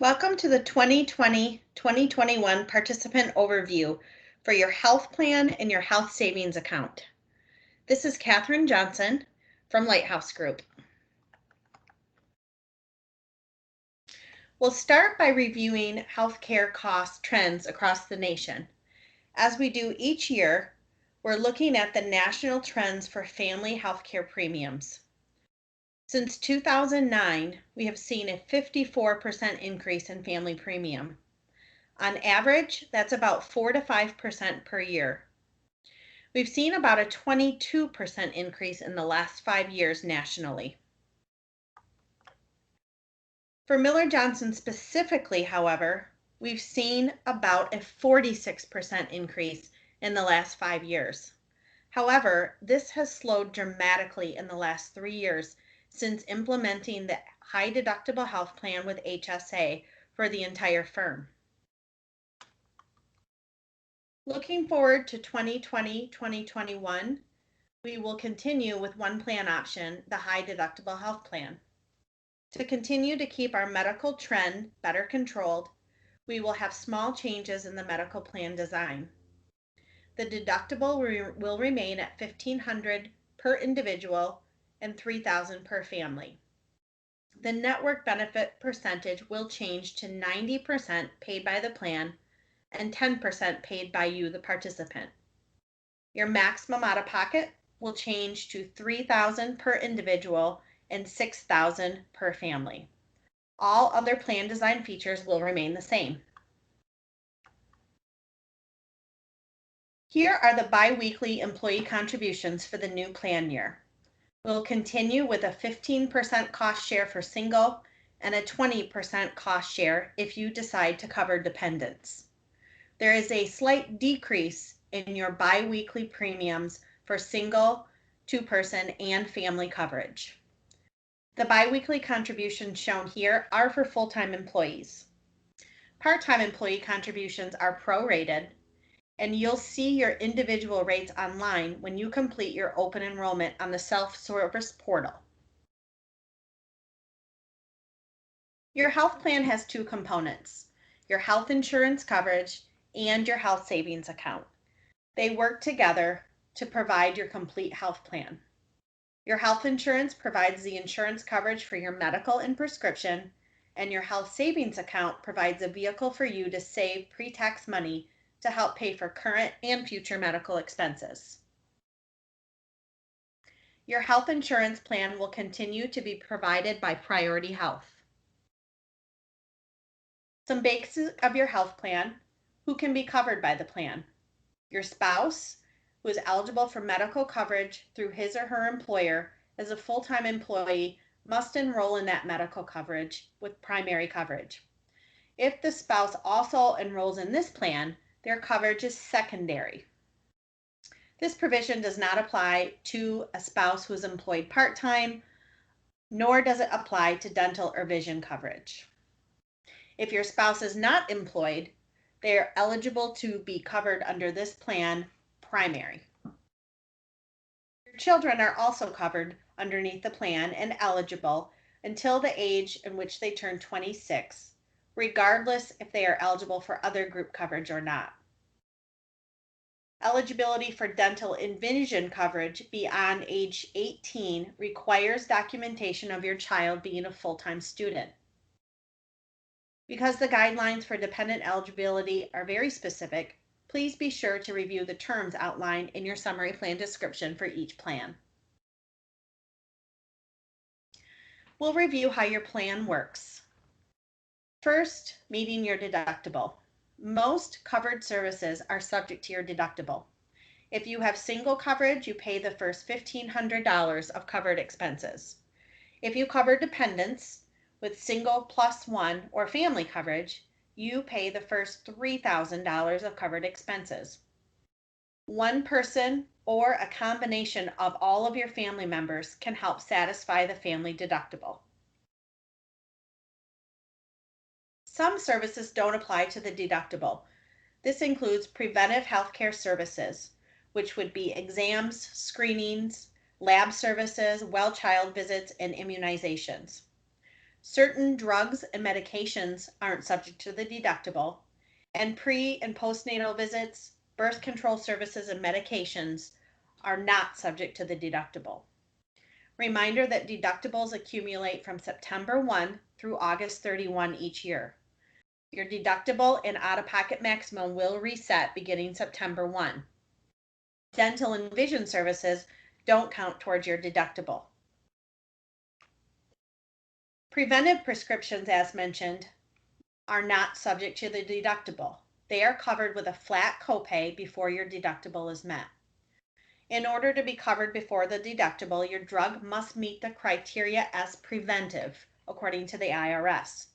Welcome to the 2020-2021 participant overview for your health plan and your health savings account. This is Katherine Johnson from Lighthouse Group. We'll start by reviewing healthcare cost trends across the nation. As we do each year, we're looking at the national trends for family healthcare premiums. Since 2009, we have seen a 54% increase in family premium. On average, that's about 4 to 5% per year. We've seen about a 22% increase in the last 5 years nationally. For Miller Johnson specifically, however, we've seen about a 46% increase in the last 5 years. However, this has slowed dramatically in the last 3 years since implementing the high deductible health plan with HSA for the entire firm. Looking forward to 2020-2021, we will continue with one plan option, the high deductible health plan. To continue to keep our medical trend better controlled, we will have small changes in the medical plan design. The deductible will remain at $1,500 per individual and $3,000 per family. The network benefit percentage will change to 90% paid by the plan and 10% paid by you, the participant. Your maximum out of pocket will change to $3,000 per individual and $6,000 per family. All other plan design features will remain the same. Here are the biweekly employee contributions for the new plan year. We'll continue with a 15% cost share for single and a 20% cost share if you decide to cover dependents. There is a slight decrease in your biweekly premiums for single, two-person, and family coverage. The biweekly contributions shown here are for full-time employees. Part-time employee contributions are prorated, and you'll see your individual rates online when you complete your open enrollment on the self-service portal. Your health plan has two components, your health insurance coverage and your health savings account. They work together to provide your complete health plan. Your health insurance provides the insurance coverage for your medical and prescription, and your health savings account provides a vehicle for you to save pre-tax money to help pay for current and future medical expenses. Your health insurance plan will continue to be provided by Priority Health. Some basics of your health plan: who can be covered by the plan. Your spouse, who is eligible for medical coverage through his or her employer as a full-time employee, must enroll in that medical coverage with primary coverage. If the spouse also enrolls in this plan, their coverage is secondary. This provision does not apply to a spouse who is employed part-time, nor does it apply to dental or vision coverage. If your spouse is not employed, they are eligible to be covered under this plan, primary. Your children are also covered underneath the plan and eligible until the age in which they turn 26, regardless if they are eligible for other group coverage or not. Eligibility for dental and vision coverage beyond age 18 requires documentation of your child being a full-time student. Because the guidelines for dependent eligibility are very specific, please be sure to review the terms outlined in your summary plan description for each plan. We'll review how your plan works. First, meeting your deductible. Most covered services are subject to your deductible. If you have single coverage, you pay the first $1,500 of covered expenses. If you cover dependents with single plus one or family coverage, you pay the first $3,000 of covered expenses. One person or a combination of all of your family members can help satisfy the family deductible. Some services don't apply to the deductible. This includes preventive healthcare services, which would be exams, screenings, lab services, well child visits, and immunizations. Certain drugs and medications aren't subject to the deductible, and pre and postnatal visits, birth control services, and medications are not subject to the deductible. Reminder that deductibles accumulate from September 1 through August 31 each year. Your deductible and out-of-pocket maximum will reset beginning September 1. Dental and vision services don't count towards your deductible. Preventive prescriptions, as mentioned, are not subject to the deductible. They are covered with a flat copay before your deductible is met. In order to be covered before the deductible, your drug must meet the criteria as preventive, according to the IRS.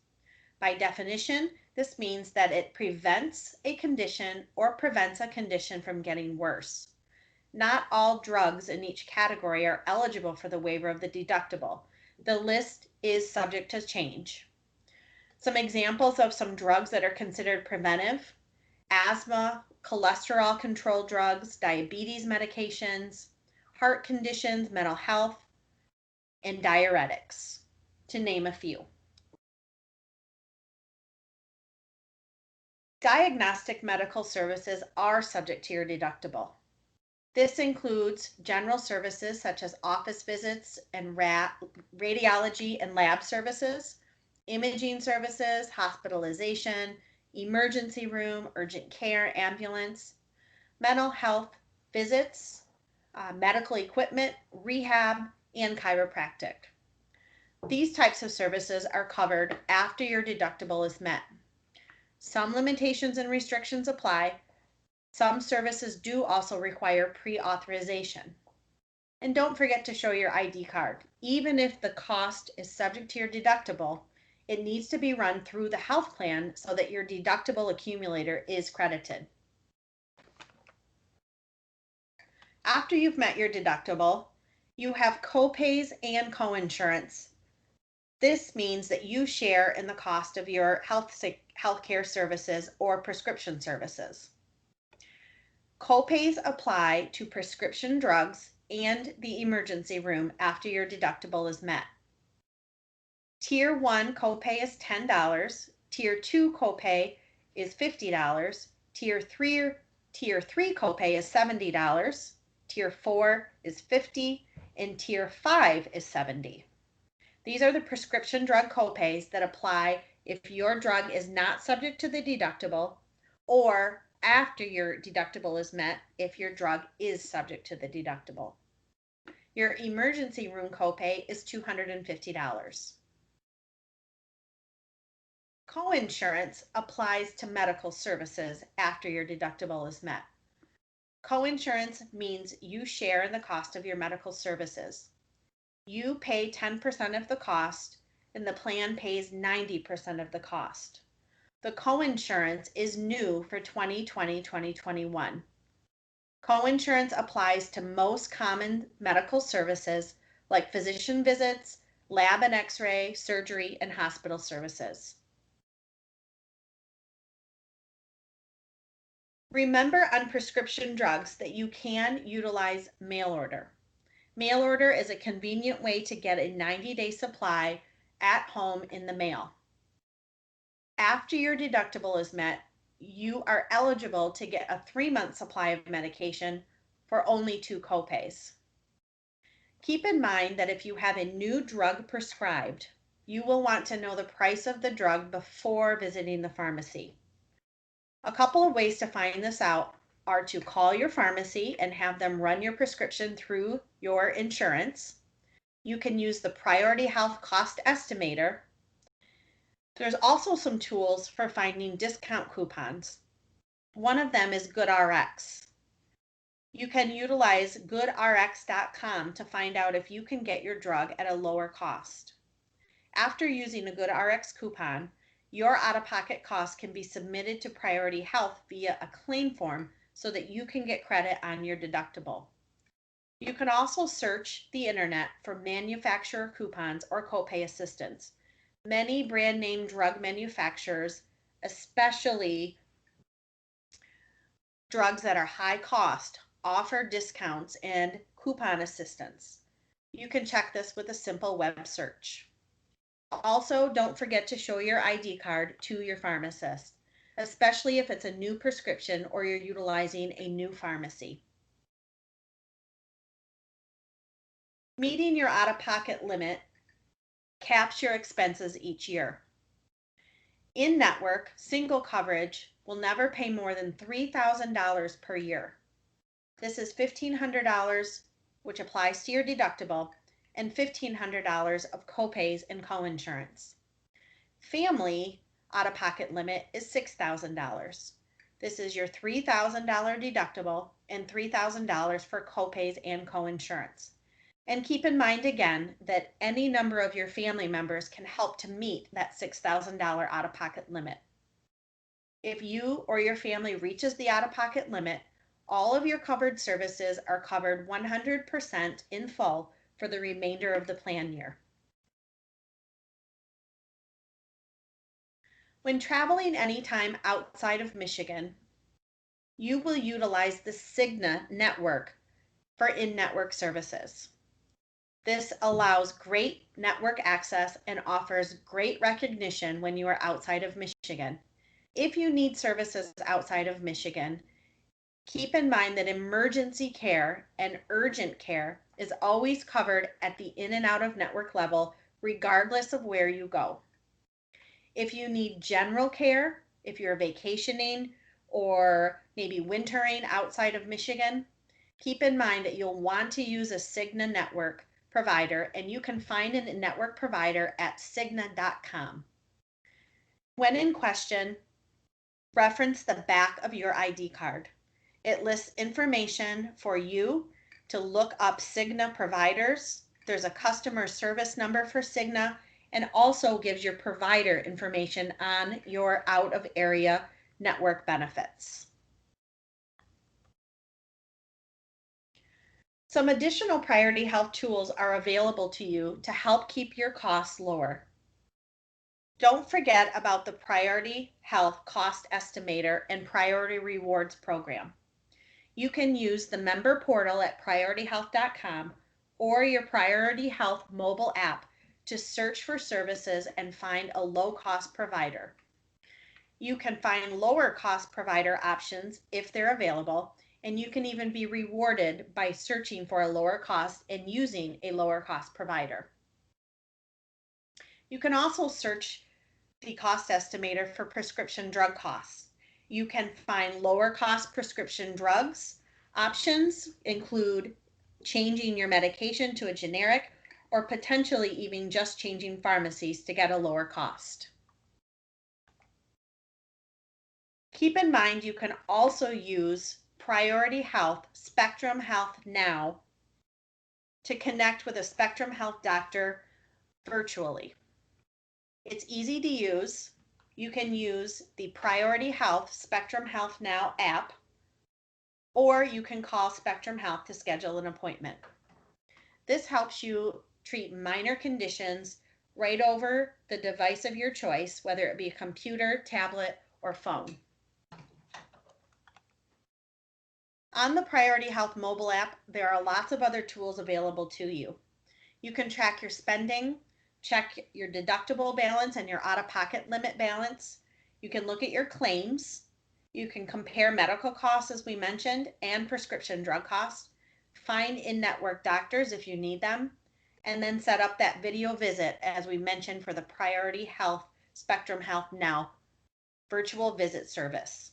By definition, this means that it prevents a condition or prevents a condition from getting worse. Not all drugs in each category are eligible for the waiver of the deductible. The list is subject to change. Some examples of some drugs that are considered preventive: asthma, cholesterol control drugs, diabetes medications, heart conditions, mental health, and diuretics, to name a few. Diagnostic medical services are subject to your deductible. This includes general services such as office visits and radiology and lab services, imaging services, hospitalization, emergency room, urgent care, ambulance, mental health visits, medical equipment, rehab, and chiropractic. These types of services are covered after your deductible is met. Some limitations and restrictions apply. Some services do also require pre-authorization. And don't forget to show your ID card. Even if the cost is subject to your deductible, it needs to be run through the health plan so that your deductible accumulator is credited. After you've met your deductible, you have copays and coinsurance. This means that you share in the cost of your healthcare services or prescription services. Copays apply to prescription drugs and the emergency room after your deductible is met. Tier 1 copay is $10, Tier 2 copay is $50, Tier 3 copay is $70, Tier 4 is $50, and Tier 5 is $70. These are the prescription drug copays that apply if your drug is not subject to the deductible, or after your deductible is met if your drug is subject to the deductible. Your emergency room copay is $250. Coinsurance applies to medical services after your deductible is met. Coinsurance means you share in the cost of your medical services. You pay 10% of the cost, and the plan pays 90% of the cost. The coinsurance is new for 2020-2021. Coinsurance applies to most common medical services like physician visits, lab and x-ray, surgery, and hospital services. Remember on prescription drugs that you can utilize mail order. Mail order is a convenient way to get a 90-day supply at home in the mail. After your deductible is met, you are eligible to get a 3-month supply of medication for only 2 copays. Keep in mind that if you have a new drug prescribed, you will want to know the price of the drug before visiting the pharmacy. A couple of ways to find this out are to call your pharmacy and have them run your prescription through your insurance. You can use the Priority Health Cost Estimator. There's also some tools for finding discount coupons. One of them is GoodRx. You can utilize goodrx.com to find out if you can get your drug at a lower cost. After using a GoodRx coupon, your out-of-pocket costs can be submitted to Priority Health via a claim form so that you can get credit on your deductible. You can also search the internet for manufacturer coupons or copay assistance. Many brand name drug manufacturers, especially drugs that are high cost, offer discounts and coupon assistance. You can check this with a simple web search. Also, don't forget to show your ID card to your pharmacist, especially if it's a new prescription or you're utilizing a new pharmacy. Meeting your out-of-pocket limit caps your expenses each year. In-network single coverage will never pay more than $3,000 per year. This is $1,500, which applies to your deductible, and $1,500 of copays and coinsurance. Family out-of-pocket limit is $6,000. This is your $3,000 deductible and $3,000 for copays and coinsurance. And keep in mind again that any number of your family members can help to meet that $6,000 out-of-pocket limit. If you or your family reaches the out-of-pocket limit, all of your covered services are covered 100% in full for the remainder of the plan year. When traveling anytime outside of Michigan, you will utilize the Cigna network for in-network services. This allows great network access and offers great recognition when you are outside of Michigan. If you need services outside of Michigan, keep in mind that emergency care and urgent care is always covered at the in and out of network level, regardless of where you go. If you need general care, if you're vacationing or maybe wintering outside of Michigan, keep in mind that you'll want to use a Cigna network provider, and you can find a network provider at Cigna.com. When in question, reference the back of your ID card. It lists information for you to look up Cigna providers. There's a customer service number for Cigna, and also gives your provider information on your out of area network benefits. Some additional Priority Health tools are available to you to help keep your costs lower. Don't forget about the Priority Health Cost Estimator and Priority Rewards program. You can use the member portal at priorityhealth.com or your Priority Health mobile app to search for services and find a low-cost provider. You can find lower cost provider options if they're available, and you can even be rewarded by searching for a lower cost and using a lower cost provider. You can also search the cost estimator for prescription drug costs. You can find lower cost prescription drugs. Options include changing your medication to a generic or potentially even just changing pharmacies to get a lower cost. Keep in mind you can also use Priority Health Spectrum Health Now to connect with a Spectrum Health doctor virtually. It's easy to use. You can use the Priority Health Spectrum Health Now app, or you can call Spectrum Health to schedule an appointment. This helps you treat minor conditions right over the device of your choice, whether it be a computer, tablet, or phone. On the Priority Health mobile app, there are lots of other tools available to you. You can track your spending, check your deductible balance and your out-of-pocket limit balance. You can look at your claims. You can compare medical costs, as we mentioned, and prescription drug costs. Find in-network doctors if you need them, and then set up that video visit, as we mentioned, for the Priority Health Spectrum Health Now virtual visit service.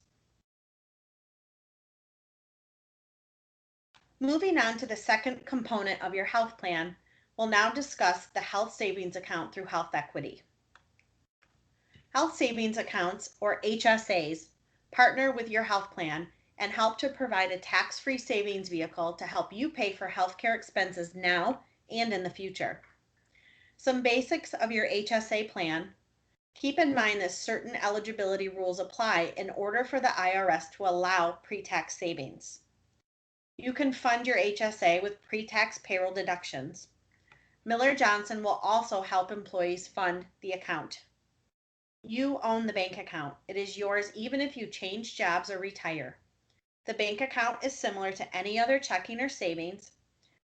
Moving on to the second component of your health plan, we'll now discuss the health savings account through Health Equity. Health savings accounts, or HSAs, partner with your health plan and help to provide a tax-free savings vehicle to help you pay for healthcare expenses now and in the future. Some basics of your HSA plan. Keep in mind that certain eligibility rules apply in order for the IRS to allow pre-tax savings. You can fund your HSA with pre-tax payroll deductions. Miller Johnson will also help employees fund the account. You own the bank account. It is yours even if you change jobs or retire. The bank account is similar to any other checking or savings.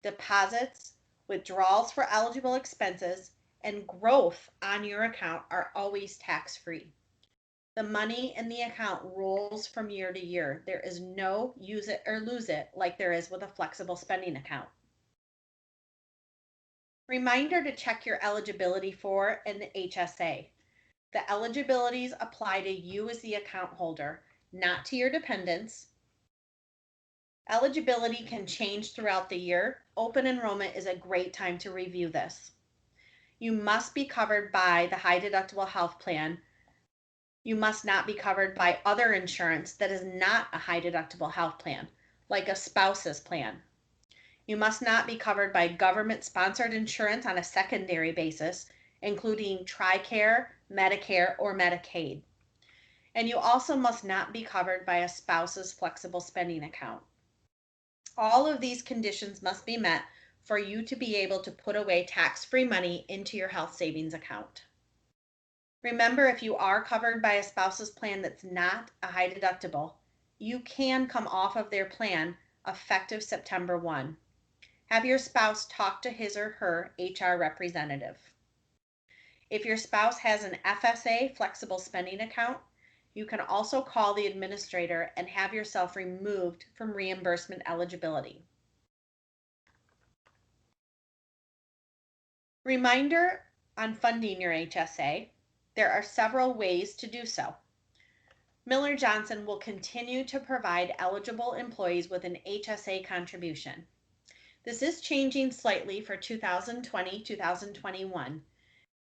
Deposits, withdrawals for eligible expenses, and growth on your account are always tax-free. The money in the account rolls from year to year. There is no use it or lose it like there is with a flexible spending account. Reminder to check your eligibility for an HSA. The eligibilities apply to you as the account holder, not to your dependents. Eligibility can change throughout the year. Open enrollment is a great time to review this. You must be covered by the high deductible health plan. You must not be covered by other insurance that is not a high deductible health plan, like a spouse's plan. You must not be covered by government sponsored insurance on a secondary basis, including TRICARE, Medicare, or Medicaid. And you also must not be covered by a spouse's flexible spending account. All of these conditions must be met for you to be able to put away tax-free money into your health savings account. Remember, if you are covered by a spouse's plan that's not a high deductible, you can come off of their plan effective September 1. Have your spouse talk to his or her HR representative. If your spouse has an FSA, flexible spending account, you can also call the administrator and have yourself removed from reimbursement eligibility. Reminder on funding your HSA. There are several ways to do so. Miller Johnson will continue to provide eligible employees with an HSA contribution. This is changing slightly for 2020-2021.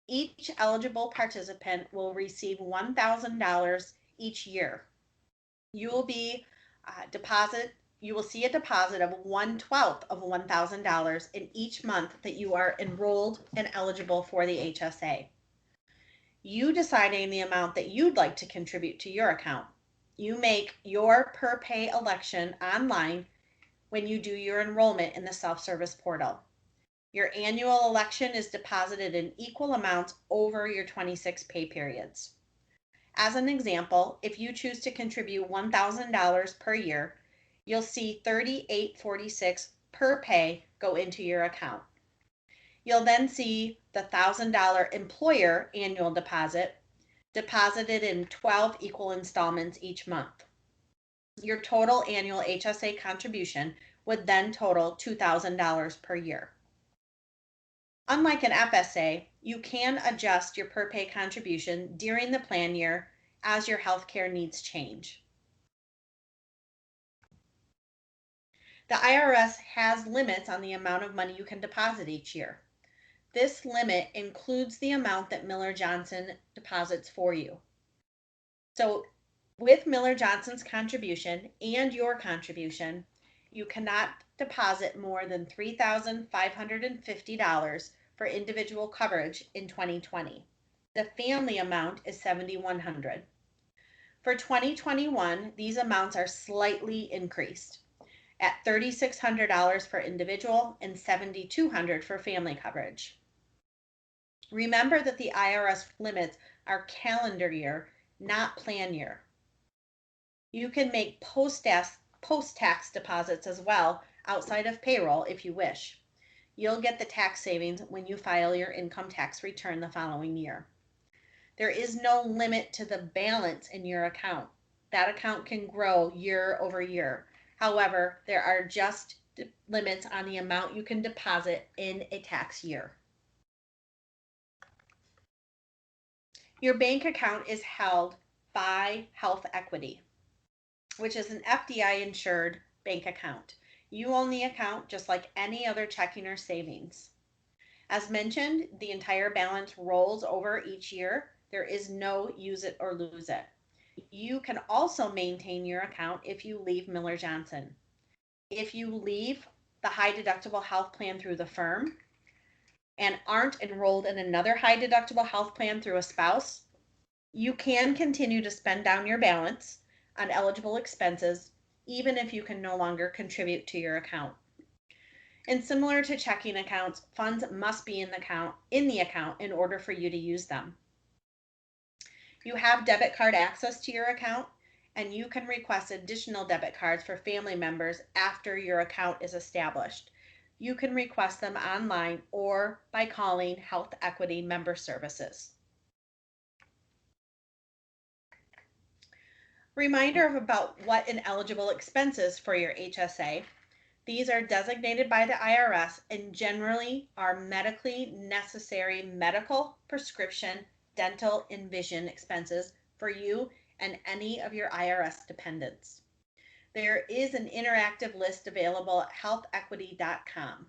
Each eligible participant will receive $1,000 each year. You will see a deposit of 1/12 of $1,000 in each month that you are enrolled and eligible for the HSA. You deciding the amount that you'd like to contribute to your account. You make your per pay election online when you do your enrollment in the self-service portal. Your annual election is deposited in equal amounts over your 26 pay periods. As an example, if you choose to contribute $1,000 per year, you'll see $38.46 per pay go into your account. You'll then see the $1,000 employer annual deposit deposited in 12 equal installments each month. Your total annual HSA contribution would then total $2,000 per year. Unlike an FSA, you can adjust your per pay contribution during the plan year as your healthcare needs change. The IRS has limits on the amount of money you can deposit each year. This limit includes the amount that Miller Johnson deposits for you. So with Miller Johnson's contribution and your contribution, you cannot deposit more than $3,550 for individual coverage in 2020. The family amount is $7,100. For 2021, these amounts are slightly increased at $3,600 for individual and $7,200 for family coverage. Remember that the IRS limits are calendar year, not plan year. You can make post-tax deposits as well outside of payroll if you wish. You'll get the tax savings when you file your income tax return the following year. There is no limit to the balance in your account. That account can grow year over year. However, there are just limits on the amount you can deposit in a tax year. Your bank account is held by Health Equity, which is an FDI insured bank account. You own the account just like any other checking or savings. As mentioned, the entire balance rolls over each year. There is no use it or lose it. You can also maintain your account if you leave Miller Johnson. If you leave the high deductible health plan through the firm and aren't enrolled in another high deductible health plan through a spouse, you can continue to spend down your balance on eligible expenses even if you can no longer contribute to your account. And similar to checking accounts, funds must be in the account in order for you to use them. You have debit card access to your account, and you can request additional debit cards for family members after your account is established. You can request them online or by calling Health Equity Member Services. Reminder of about what ineligible expenses for your HSA. These are designated by the IRS and generally are medically necessary medical, prescription, dental, and vision expenses for you and any of your IRS dependents. There is an interactive list available at healthequity.com.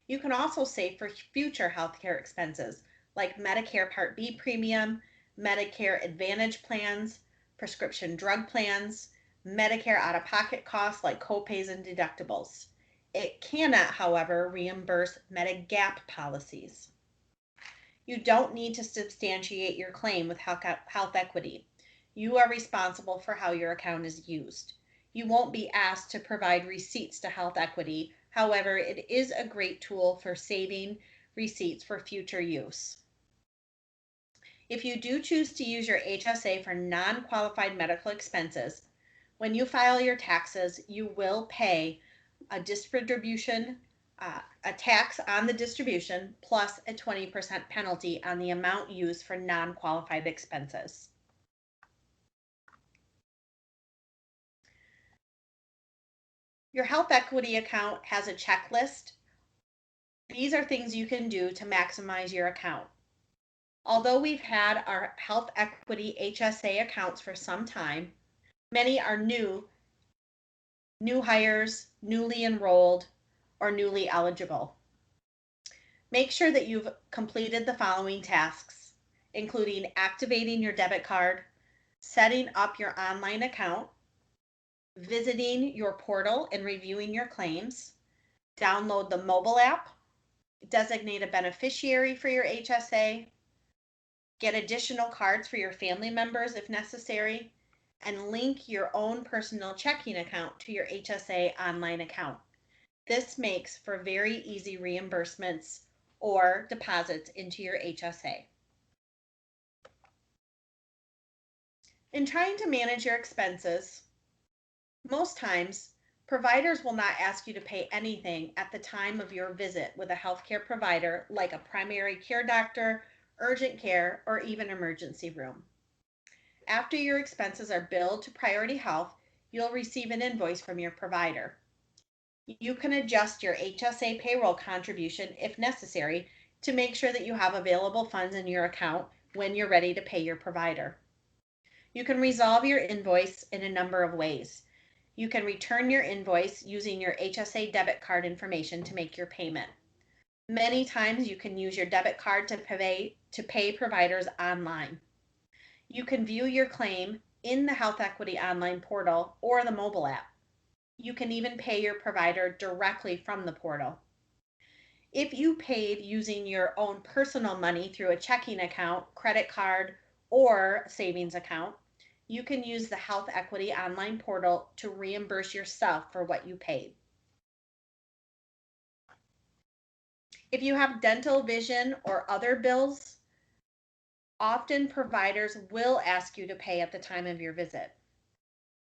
You can also save for future healthcare expenses like Medicare Part B premium, Medicare Advantage plans, prescription drug plans, Medicare out-of-pocket costs like copays and deductibles. It cannot, however, reimburse Medigap policies. You don't need to substantiate your claim with Health Equity. You are responsible for how your account is used. You won't be asked to provide receipts to Health Equity. However, it is a great tool for saving receipts for future use. If you do choose to use your HSA for non-qualified medical expenses, when you file your taxes, you will pay a distribution, a tax on the distribution plus a 20% penalty on the amount used for non-qualified expenses. Your Health Equity account has a checklist. These are things you can do to maximize your account. Although we've had our Health Equity HSA accounts for some time, many are new hires, newly enrolled, or newly eligible. Make sure that you've completed the following tasks, including activating your debit card, setting up your online account, visiting your portal and reviewing your claims, download the mobile app, designate a beneficiary for your HSA, get additional cards for your family members if necessary, and link your own personal checking account to your HSA online account. This makes for very easy reimbursements or deposits into your HSA. In trying to manage your expenses, most times providers will not ask you to pay anything at the time of your visit with a healthcare provider like a primary care doctor, urgent care, or even emergency room. After your expenses are billed to Priority Health, you'll receive an invoice from your provider. You can adjust your HSA payroll contribution if necessary to make sure that you have available funds in your account when you're ready to pay your provider. You can resolve your invoice in a number of ways. You can return your invoice using your HSA debit card information to make your payment. Many times you can use your debit card to pay providers online. You can view your claim in the Health Equity online portal or the mobile app. You can even pay your provider directly from the portal. If you paid using your own personal money through a checking account, credit card, or savings account, you can use the Health Equity online portal to reimburse yourself for what you paid. If you have dental, vision, or other bills, often providers will ask you to pay at the time of your visit.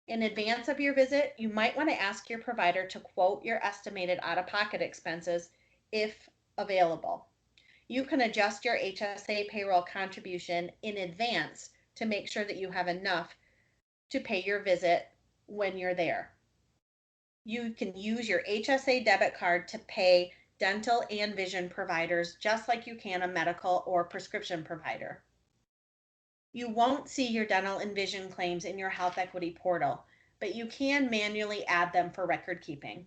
In advance of your visit, you might want to ask your provider to quote your estimated out-of-pocket expenses if available. You can adjust your HSA payroll contribution in advance to make sure that you have enough to pay your visit when you're there. You can use your HSA debit card to pay dental and vision providers just like you can a medical or prescription provider. You won't see your dental and vision claims in your Health Equity portal, but you can manually add them for record keeping.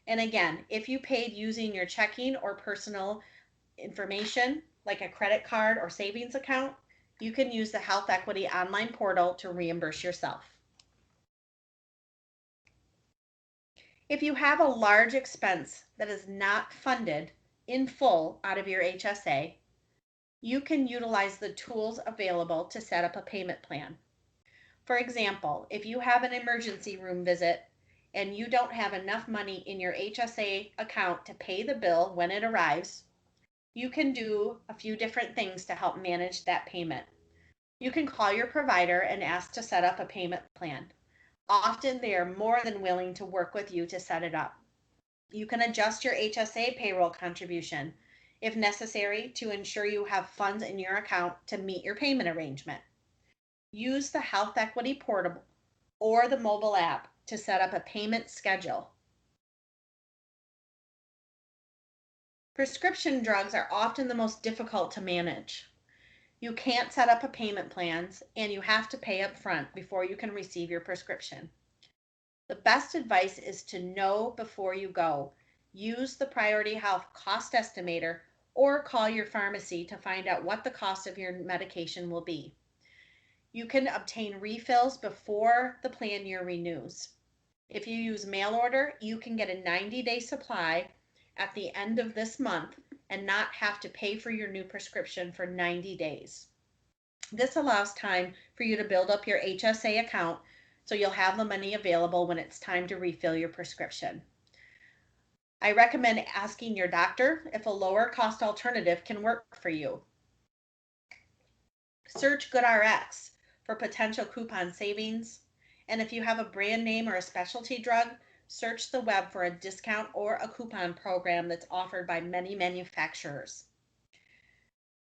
And again, if you paid using your checking or personal information, like a credit card or savings account, you can use the Health Equity online portal to reimburse yourself. If you have a large expense that is not funded in full out of your HSA, you can utilize the tools available to set up a payment plan. For example, if you have an emergency room visit and you don't have enough money in your HSA account to pay the bill when it arrives, you can do a few different things to help manage that payment. You can call your provider and ask to set up a payment plan. Often they are more than willing to work with you to set it up. You can adjust your HSA payroll contribution if necessary to ensure you have funds in your account to meet your payment arrangement. Use the Health Equity Portal or the mobile app to set up a payment schedule. Prescription drugs are often the most difficult to manage. You can't set up a payment plans and you have to pay up front before you can receive your prescription. The best advice is to know before you go. Use the Priority Health cost estimator or call your pharmacy to find out what the cost of your medication will be. You can obtain refills before the plan year renews. If you use mail order, you can get a 90-day supply at the end of this month and not have to pay for your new prescription for 90 days. This allows time for you to build up your HSA account so you'll have the money available when it's time to refill your prescription. I recommend asking your doctor if a lower cost alternative can work for you. Search GoodRx for potential coupon savings. And if you have a brand name or a specialty drug, search the web for a discount or a coupon program that's offered by many manufacturers.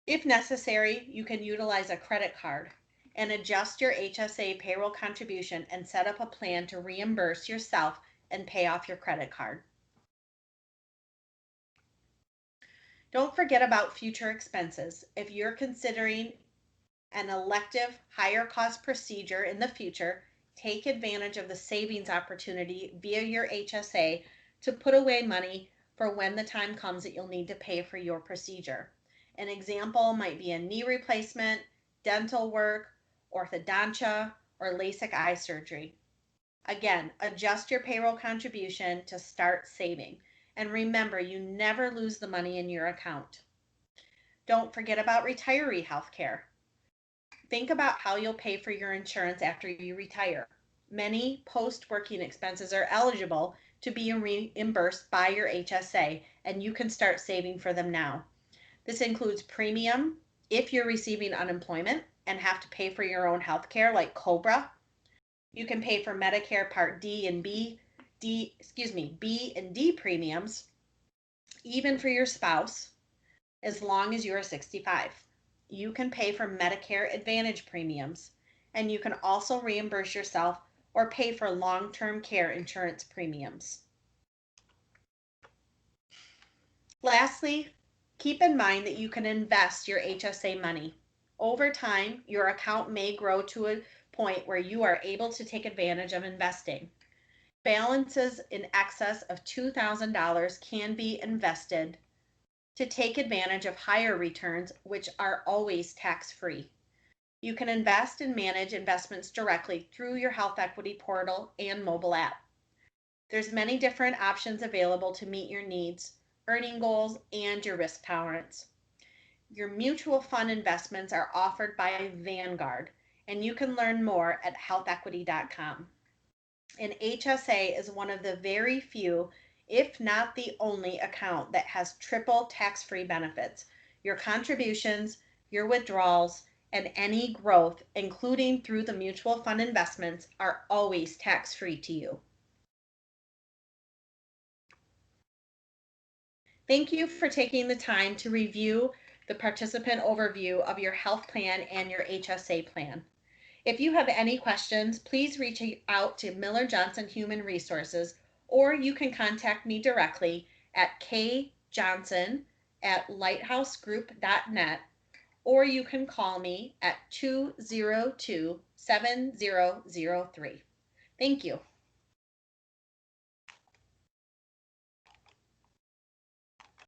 If necessary, you can utilize a credit card and adjust your HSA payroll contribution and set up a plan to reimburse yourself and pay off your credit card. Don't forget about future expenses. If you're considering an elective higher cost procedure in the future, take advantage of the savings opportunity via your HSA to put away money for when the time comes that you'll need to pay for your procedure. An example might be a knee replacement, dental work, orthodontia, or LASIK eye surgery. Again, adjust your payroll contribution to start saving. And remember, you never lose the money in your account. Don't forget about retiree health care. Think about how you'll pay for your insurance after you retire. Many post-working expenses are eligible to be reimbursed by your HSA, and you can start saving for them now. This includes premium if you're receiving unemployment and have to pay for your own health care, like COBRA. You can pay for Medicare Part B and D premiums, even for your spouse, as long as you are 65. You can pay for Medicare Advantage premiums, and you can also reimburse yourself or pay for long-term care insurance premiums. Lastly, keep in mind that you can invest your HSA money. Over time, your account may grow to a point where you are able to take advantage of investing. Balances in excess of $2,000 can be invested to take advantage of higher returns, which are always tax-free. You can invest and manage investments directly through your Health Equity Portal and mobile app. There's many different options available to meet your needs, earning goals, and your risk tolerance. Your mutual fund investments are offered by Vanguard, and you can learn more at healthequity.com. An HSA is one of the very few, if not the only, account that has triple tax-free benefits. Your contributions, your withdrawals, and any growth, including through the mutual fund investments, are always tax-free to you. Thank you for taking the time to review the participant overview of your health plan and your HSA plan. If you have any questions, please reach out to Miller Johnson Human Resources, or you can contact me directly at kjohnson@lighthousegroup.net, or you can call me at 202-7003. Thank you.